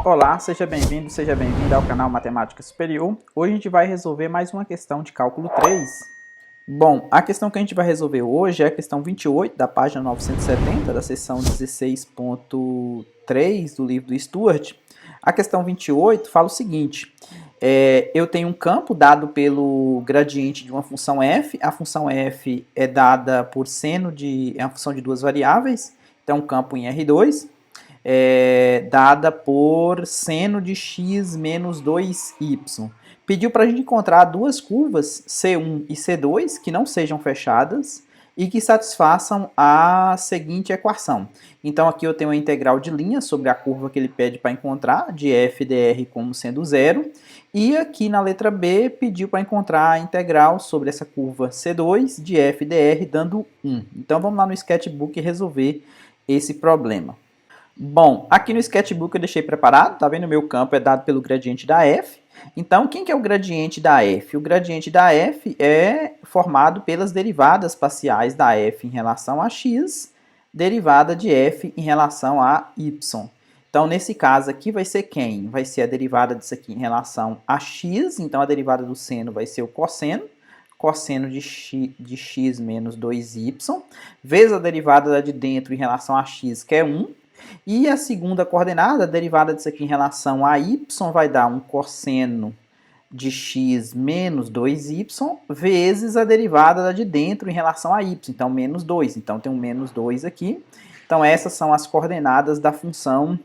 Olá, seja bem-vindo, seja bem-vinda ao canal Matemática Superior. Hoje a gente vai resolver mais uma questão de cálculo 3. Bom, a questão que a gente vai resolver hoje é a questão 28 da página 970 da seção 16.3 do livro do Stuart. A questão 28 fala o seguinte: eu tenho um campo dado pelo gradiente de uma função f. A função f é dada por seno de... é uma função de duas variáveis, então um campo em R2. Dada por seno de x menos 2y. Pediu para a gente encontrar duas curvas, C1 e C2, que não sejam fechadas e que satisfaçam a seguinte equação. Então aqui eu tenho a integral de linha sobre a curva que ele pede para encontrar, de f dr como sendo zero. E aqui na letra B pediu para encontrar a integral sobre essa curva C2 de f dr dando 1. Então vamos lá no sketchbook resolver esse problema. Bom, aqui no sketchbook eu deixei preparado, tá vendo? O meu campo é dado pelo gradiente da f. Então, quem que é o gradiente da f? O gradiente da f é formado pelas derivadas parciais da f em relação a x, derivada de f em relação a y. Então, nesse caso aqui vai ser quem? Vai ser a derivada disso aqui em relação a x, então a derivada do seno vai ser o cosseno de x menos 2y, vezes a derivada da de dentro em relação a x, que é 1, e a segunda coordenada, a derivada disso aqui em relação a y, vai dar um cosseno de x menos 2y, vezes a derivada da de dentro em relação a y, então menos 2. Então tem um menos 2 aqui. Então essas são as coordenadas da função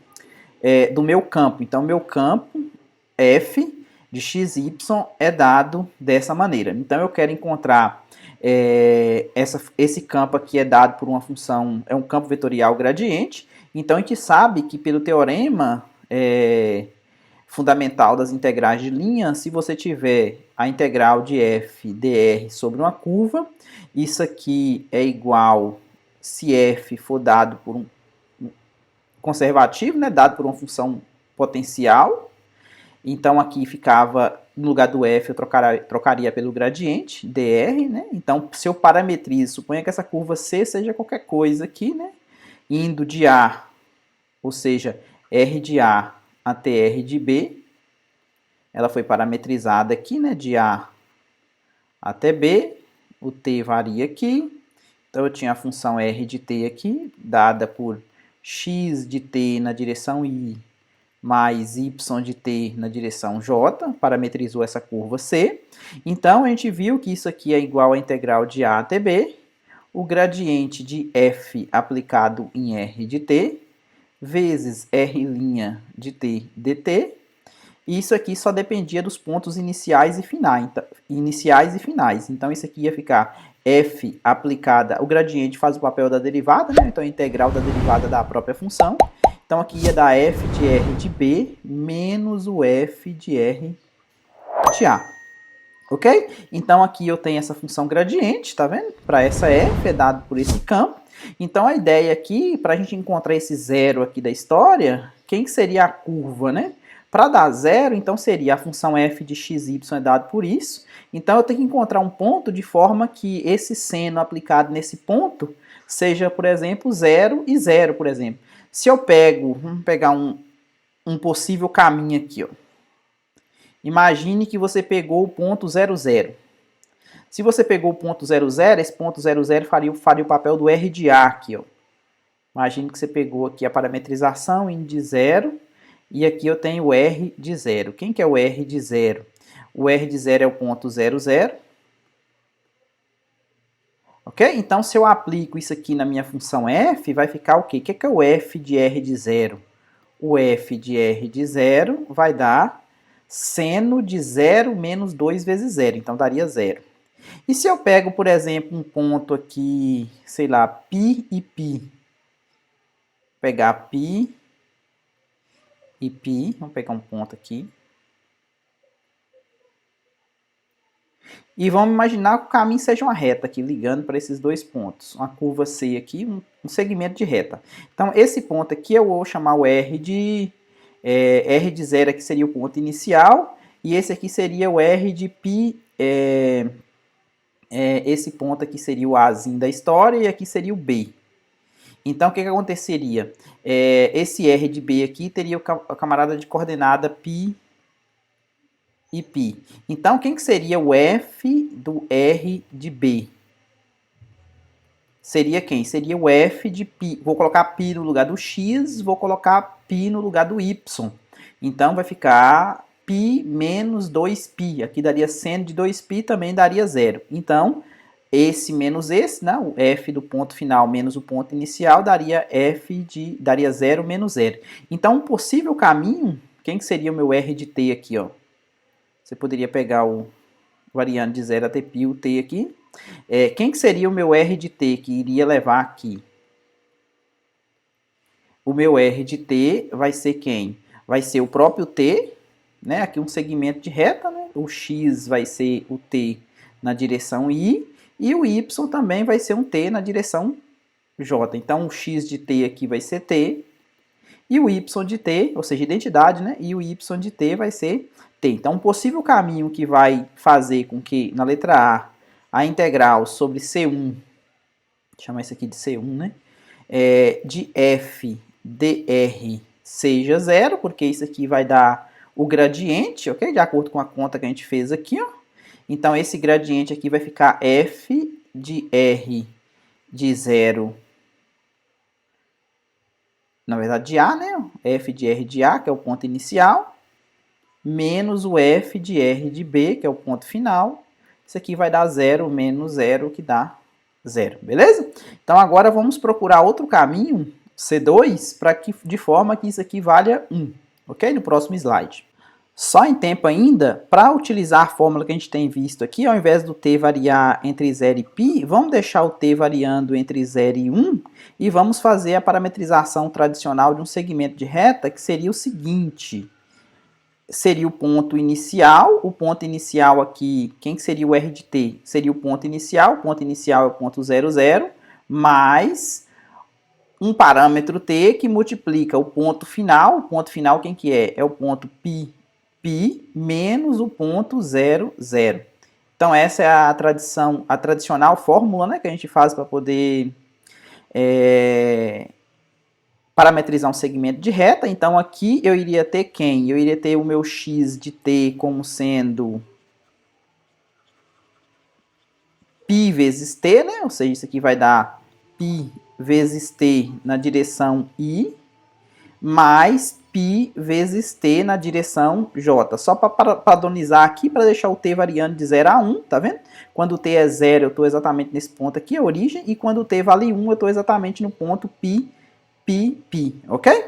do meu campo. Então meu campo f de xy é dado dessa maneira. Então eu quero encontrar esse campo aqui é dado por uma função, é um campo vetorial gradiente. Então, a gente sabe que pelo teorema fundamental das integrais de linha, se você tiver a integral de f dr sobre uma curva, isso aqui é igual, se f for dado por um conservativo, né, dado por uma função potencial. Então, aqui ficava, no lugar do f, eu trocaria pelo gradiente, dr, né? Então, se eu parametrizo, suponha que essa curva C seja qualquer coisa aqui, né? Indo de A, ou seja, R de A até R de B, ela foi parametrizada aqui, né, de A até B, o T varia aqui, então eu tinha a função R de T aqui, dada por x de T na direção I, mais y de T na direção J, parametrizou essa curva C. Então, a gente viu que isso aqui é igual à integral de A até B, o gradiente de f aplicado em R de t, vezes R' de t dt, e isso aqui só dependia dos pontos iniciais e finais. Então, isso aqui ia ficar f aplicada, o gradiente faz o papel da derivada, né? Então, a integral da derivada da própria função. Então, aqui ia dar f de R de B menos o f de R de A. Ok? Então, aqui eu tenho essa função gradiente, tá vendo? Para essa f é dado por esse campo. Então, a ideia aqui, para a gente encontrar esse zero aqui da história, quem que seria a curva, né? Para dar zero, então seria a função f de xy é dado por isso. Então, eu tenho que encontrar um ponto de forma que esse seno aplicado nesse ponto seja, por exemplo, 0 e 0, por exemplo. Se eu pego, vamos pegar um possível caminho aqui, ó. Imagine que você pegou o ponto 0, 0. Se você pegou o ponto 0, 0, esse ponto 0, 0 faria o papel do R de A aqui, ó. Imagine que você pegou aqui a parametrização em de 0, e aqui eu tenho o R de 0. Quem que é o R de 0? O R de 0 é o ponto 0, 0. Ok? Então, se eu aplico isso aqui na minha função f, vai ficar o quê? O que é o f de R de 0? O f de R de 0 vai dar seno de 0 menos 2 vezes 0, então daria 0. E se eu pego, por exemplo, um ponto aqui, sei lá, π e π, pegar π e π, vamos pegar um ponto aqui, e vamos imaginar que o caminho seja uma reta aqui, ligando para esses dois pontos, uma curva C aqui, um segmento de reta. Então, esse ponto aqui eu vou chamar o R de 0 aqui seria o ponto inicial, e esse aqui seria o R de π, esse ponto aqui seria o Azinho da história, e aqui seria o B. Então, o que aconteceria? Esse R de B aqui teria a camarada de coordenada π e π. Então, quem que seria o F do R de B? Seria quem? Seria o F de π. Vou colocar π no lugar do x, vou colocar π no lugar do y. Então, vai ficar π menos 2π. Aqui daria seno de 2π, também daria zero. Então, esse menos esse, né? O f do ponto final menos o ponto inicial, daria daria 0 menos 0. Então, um possível caminho, quem que seria o meu r de t aqui, ó? Você poderia pegar o variando de 0 até π, o t aqui. Quem que seria o meu R de t que iria levar aqui? O meu R de t vai ser quem? Vai ser o próprio t, né? Aqui um segmento de reta, né? O x vai ser o t na direção y, e o y também vai ser um t na direção j. Então, o x de t aqui vai ser t, e o y de t, ou seja, identidade, né? E o y de t vai ser t. Então, um possível caminho que vai fazer com que, na letra A integral sobre C1, vou chamar isso aqui de C1, né? De f dr seja zero, porque isso aqui vai dar o gradiente, ok? De acordo com a conta que a gente fez aqui, ó. Então, esse gradiente aqui vai ficar f de r de 0, na verdade de A, né? F de r de A, que é o ponto inicial, menos o f de r de B, que é o ponto final. Isso aqui vai dar 0 menos 0, que dá 0, beleza? Então, agora vamos procurar outro caminho, C2, de forma que isso aqui valha 1, ok? No próximo slide. Só em tempo ainda, para utilizar a fórmula que a gente tem visto aqui, ao invés do t variar entre 0 e π, vamos deixar o t variando entre 0 e 1 e vamos fazer a parametrização tradicional de um segmento de reta, que seria o seguinte: seria o ponto inicial aqui, quem que seria o R de t? Seria o ponto inicial é o ponto 0, 0, mais um parâmetro t que multiplica o ponto final quem que é? É o ponto π menos o ponto 0, 0. Então, essa é a tradicional fórmula, né, que a gente faz para poder parametrizar um segmento de reta. Então, aqui eu iria ter quem? Eu iria ter o meu x de t como sendo π vezes t, né? Ou seja, isso aqui vai dar π vezes t na direção y, mais π vezes t na direção j. Só para padronizar aqui, para deixar o t variando de 0 a 1, tá vendo? Quando o t é 0, eu estou exatamente nesse ponto aqui, a origem, e quando o t vale 1, eu estou exatamente no ponto π, ok?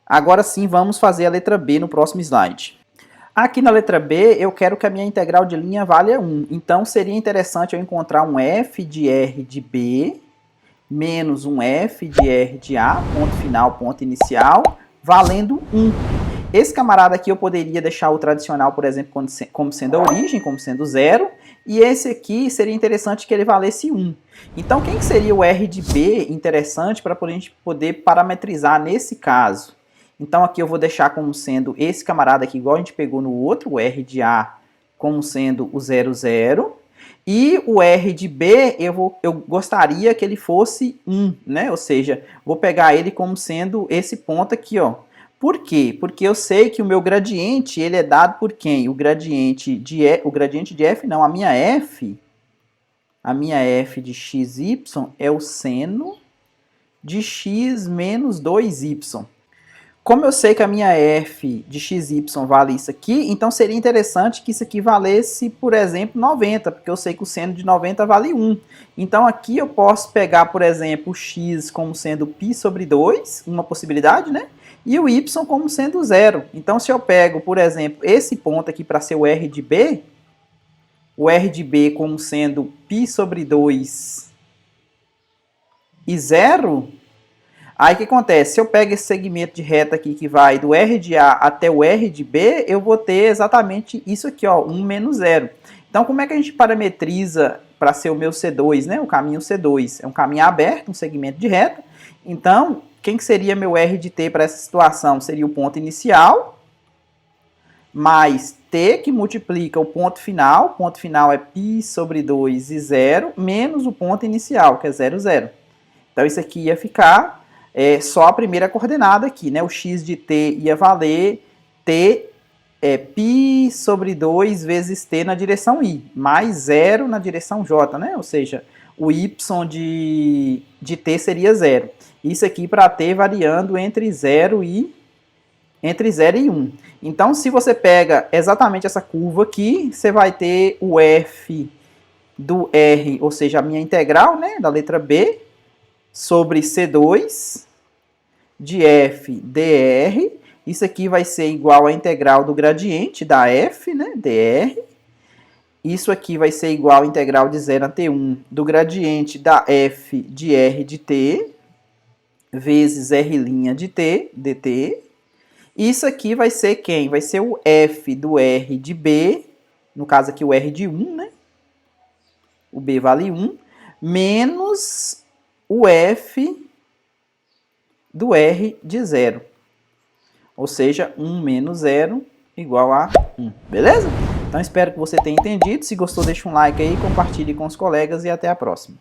Agora sim, vamos fazer a letra B no próximo slide. Aqui na letra B, eu quero que a minha integral de linha valha 1. Então, seria interessante eu encontrar um f de r de B menos um f de r de A, ponto final, ponto inicial, valendo 1. Esse camarada aqui eu poderia deixar o tradicional, por exemplo, como sendo a origem, como sendo 0, e esse aqui seria interessante que ele valesse 1. Então, quem que seria o R de B interessante para a gente poder parametrizar nesse caso? Então, aqui eu vou deixar como sendo esse camarada aqui, igual a gente pegou no outro, o R de A como sendo o 0, 0. E o R de B, eu gostaria que ele fosse 1, né? Ou seja, vou pegar ele como sendo esse ponto aqui, ó. Por quê? Porque eu sei que o meu gradiente, ele é dado por quem? O gradiente de f, não, a minha f de xy é o seno de x menos 2y. Como eu sei que a minha f de xy vale isso aqui, então seria interessante que isso aqui valesse, por exemplo, 90, porque eu sei que o seno de 90 vale 1. Então aqui eu posso pegar, por exemplo, o x como sendo π sobre 2, uma possibilidade, né? E o y como sendo 0. Então se eu pego, por exemplo, esse ponto aqui para ser o R de B, o R de B como sendo π sobre 2 e 0... Aí o que acontece? Se eu pego esse segmento de reta aqui que vai do R de A até o R de B, eu vou ter exatamente isso aqui, ó, 1 menos 0. Então, como é que a gente parametriza para ser o meu C2, né? O caminho C2 é um caminho aberto, um segmento de reta. Então, quem que seria meu R de T para essa situação? Seria o ponto inicial, mais T, que multiplica o ponto final é π sobre 2 e 0, menos o ponto inicial, que é 0, 0. Então, isso aqui ia ficar só a primeira coordenada aqui, né? O x de t ia valer t π sobre 2 vezes t na direção i, mais 0 na direção j, né? Ou seja, o y de t seria 0. Isso aqui para t variando entre 0 e 1. Então, se você pega exatamente essa curva aqui, você vai ter o f do r, ou seja, a minha integral, né, da letra b, sobre c2 de f dr. Isso aqui vai ser igual à integral do gradiente da f, né, dr. Isso aqui vai ser igual à integral de 0 a t1 do gradiente da f de r de t, vezes r' de t, dt. Isso aqui vai ser quem? Vai ser o f do r de b, no caso aqui o r de 1, né? O b vale 1, menos o f do r de 0. Ou seja, 1 menos 0 igual a 1. Beleza? Então espero que você tenha entendido. Se gostou, deixa um like aí, compartilhe com os colegas e até a próxima.